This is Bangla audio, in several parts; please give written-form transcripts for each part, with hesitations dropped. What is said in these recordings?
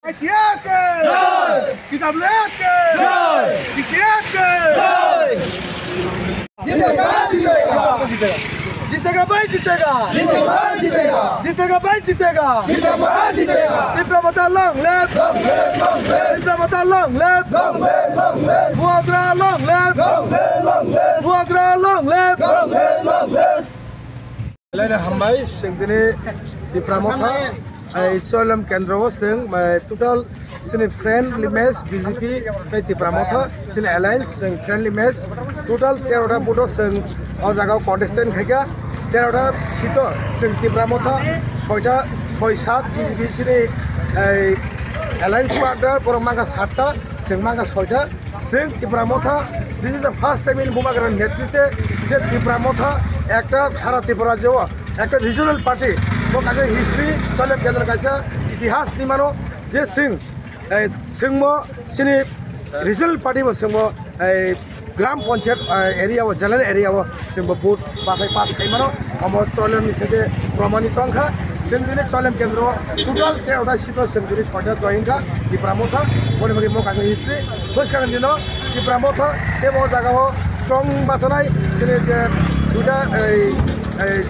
किताब लेके जीतेगा भाई जीतेगा जीतेगा भाई जीतेगा diplomat long left diplomat long left मुआदरा लॉन्ग लेफ्ट मुआदरा लॉन्ग लेफ्ट लेने हम भाई सिंधनी डिप्लोमेट सोलम केंद्र वो सिंह टोटल सिंह फ्रेंडली मैच बीजेपी पे डिप्लोमेट सिंह अलायंस सिंह फ्रेंडली मैच टोटल 13टा बुटो सिंह और जगह कॉन्टेस्टेंट है क्या 13टा सीट सिंह डिप्लोमेट 6-7 बीजेपी सिंह अलायंस पार्टनर पर मांगा 7टा सिंह मांगा 6टा सिंह diplomat this is the first time in बुमाग्रान नेतृत्वे जे डिप्लोमेट एक सारा त्रिपुरा जो एक रिजनल पार्टी वो काजे हिस्ट्री चले केंद्र कैसा इतिहास निमानो जे सिंह सिंह सिनी रिजनल पार्टी वो सिंह ग्राम पंचायत एरिया वो जलन एरिया वो सिंह बूथ पास है मानो हम चले निकले प्रमाणित अंका सिंह दिने चले केंद्र टोटल 13टा सीट सिंह दिने 6टा जॉइन का डिप्लोमेट बोले मगे मो काजे हिस्ट्री बस का दिनो डिप्लोमेट ये वो जगह हो स्ट्रॉन्ग बासनाई सिने जे दुटा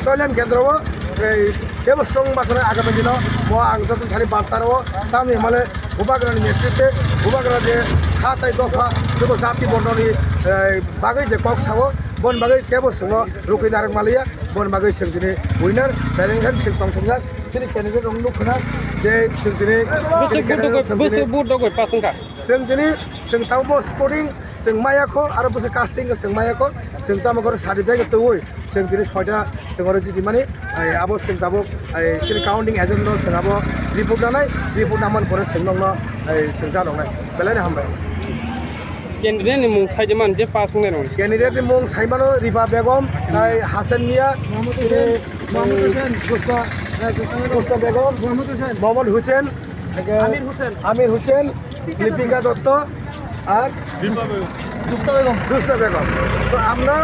चले केंद्र वो केवल स्ट्रॉन्ग बासनाई आगामी दिनो मो आं जतन खाली बार्ता रो तामी हमारे बुबाग्रान नेतृत्वे बुबाग्रा जे खाताय दफा जो जाति बर्णनि बागै जे कक सावो बन बागै केबो संग रुकै नारक मालिया बन बागै सिंदिने विनर बेलेंगन सिं तंगथंगा सिनि कैंडिडेट रंगलु खना जे सिंदिने सिंदिने सिं तावबो स्पोर्टिंग सिं मायाखो आरो बसे कास्टिंग सिं मायाखो सिं तामगर सर्टिफिकेट तोय सिंदिने 6टा सिंगर जिति माने आबो सिं ताबो सिनि काउंटिंग एजेंट नो सिंगाबो रिपोर्ट नाय रिपोर्ट नामन करे सिं नंगनो सिं जालंनाय बेलायनो हामबाय कैंडिडेट नि मुं साइजमान जे पास होनाय दं कैंडिडेट नि मुं साइमानो रिबा बेगम हासन मिया मोहम्मद बेगम मोहम्मद हुसैन आमिर हुसैन लिपिका दत्त और दुस्ता बेगम तो আমরা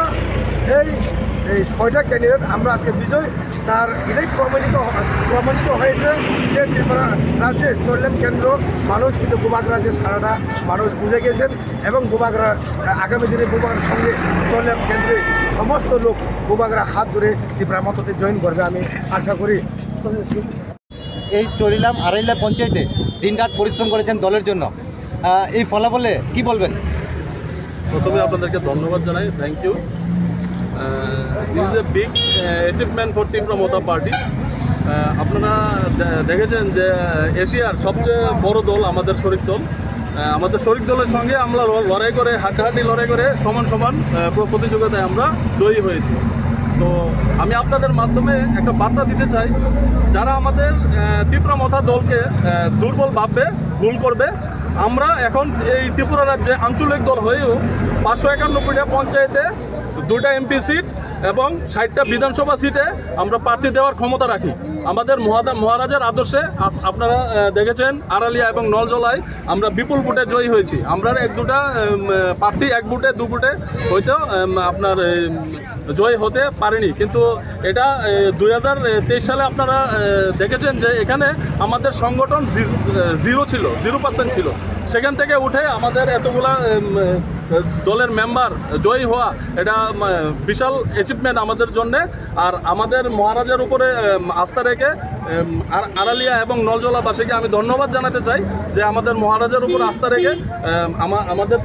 এই 6টা ক্যান্ডিডেট আমরা আজকে বিজয় তার এটাই প্রমাণিত হয়েছে যে ত্রিপুরা রাজ্যে চললেন কেন্দ্র মানুষ কিন্তু বুবাগ্রা যে সারাটা মানুষ বুঝে গেছেন এবং বুবাগ্রা আগামী দিনে বুবাগ্রার সঙ্গে চললেন কেন্দ্রে সমস্ত লোক বুবাগ্রা হাত ধরে ত্রিপুরা মততে জয়েন করবে আমি আশা করি এই চলিলাম আড়াইলা পঞ্চায়েতে দিনরাত পরিশ্রম করেছেন দলের জন্য এই ফলাফলে কি বলবেন প্রথমে আপনাদেরকে ধন্যবাদ জানাই thank you this is a big achievement for Tripura Motha party আপনারা দেখেছেন যে এশিয়ার সবচেয়ে বড় দল আমাদের শরিক দল আমাদের শরিক দলের সঙ্গে আমরা লড়াই করে হাড্ডাহাড্ডি লড়াই করে সমান সমান প্রতিযোগিতায় আমরা জয়ী হয়েছি তো আমি আপনাদের মাধ্যমে একটা বার্তা দিতে চাই যারা আমাদের ত্রিপুরা মতা দলকে দুর্বল ভাববে ভুল করবে আমরা এখন এই ত্রিপুরা রাজ্যে আঞ্চলিক দল হয়েও 591টা পঞ্চায়েতে 2টা এমপি সিট এবং 60টা বিধানসভা সিটে আমরা প্রার্থী দেওয়ার ক্ষমতা রাখি আমাদের মহারাজার আদর্শে আপনারা দেখেছেন আড়ালিয়া এবং নলজলায় আমরা বিপুল ভোটে জয়ী হয়েছি আমরা 1-2টা প্রার্থী 1 ভোটে 2 ভোটে হয়তো আপনার জয় হতে পারেনি কিন্তু এটা 2023 সালে আপনারা দেখেছেন যে এখানে আমাদের সংগঠন 0 ছিল 0% ছিল সেখান থেকে উঠে আমাদের এতগুলা দলের মেম্বার জয়ী হওয়া এটা বিশাল অ্যাচিভমেন্ট আমাদের জন্য আর আমাদের মহারাজার উপরে আস্থা রেখে আড়ালিয়া এবং নলজলাবাসীকে আমি ধন্যবাদ জানাতে চাই যে আমাদের মহারাজার উপর আস্থা রেখে আমাদের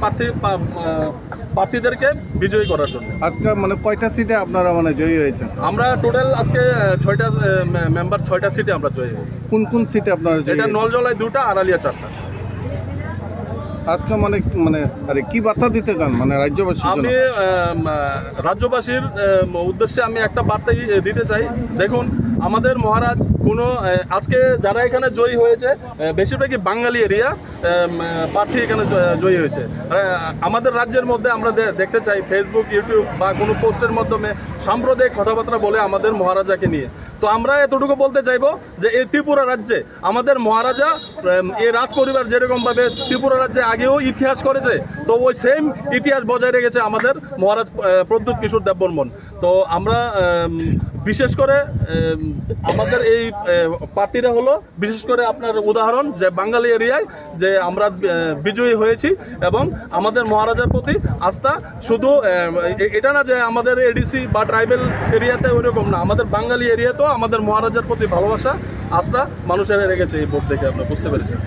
প্রার্থীদেরকে বিজয়ী করার জন্য আজকে মানে কয়টা সিটে আপনারা মানে জয়ী হয়েছেন আমরা টোটাল আজকে 6টা মেম্বার 6টা সিটে আমরা জয়ী হয়েছি কোন কোন সিটে আপনারা এটা নলজলায় 2টা আড়ালিয়া 4টা আজকে মানে আরে কি বার্তা দিতে চান মানে রাজ্যবাসীর জন্য আমি রাজ্যবাসীর উদ্দেশ্যে আমি একটা বার্তা দিতে চাই দেখুন আমাদের মহারাজ কোনো আজকে যারা এখানে জয়ী হয়েছে বেশিরভাগই বাঙালি এরিয়া প্রার্থী এখানে জয়ী হয়েছে আমাদের রাজ্যের মধ্যে আমরা দেখতে চাই ফেসবুক ইউটিউব বা কোনো পোস্টের মাধ্যমে সাম্প্রদায়িক কথাবার্তা বলে আমাদের মহারাজাকে নিয়ে তো আমরা এতটুকু বলতে চাইবো যে এই ত্রিপুরা রাজ্যে আমাদের মহারাজা এই রাজ পরিবার যেরকমভাবে ত্রিপুরা রাজ্যে আগেও ইতিহাস করেছে তো ওই সেম ইতিহাস বজায় রেখেছে আমাদের মহারাজ প্রদ্যুৎ কিশোর দেববর্মন তো আমরা বিশেষ করে আমাদের এই প্রার্থীরা হলো বিশেষ করে আপনার উদাহরণ যে বাঙালি এরিয়ায় যে আমরা বিজয়ী হয়েছি এবং আমাদের মহারাজার প্রতি আস্থা শুধু এটা না যে আমাদের এডিসি বা ট্রাইবেল এরিয়াতে ওইরকম না, আমাদের বাঙালি এরিয়াতেও আমাদের মহারাজার প্রতি ভালোবাসা আস্থা মানুষেরা রেখেছে এই ভোট থেকে, আপনারা বুঝতে পেরেছেন।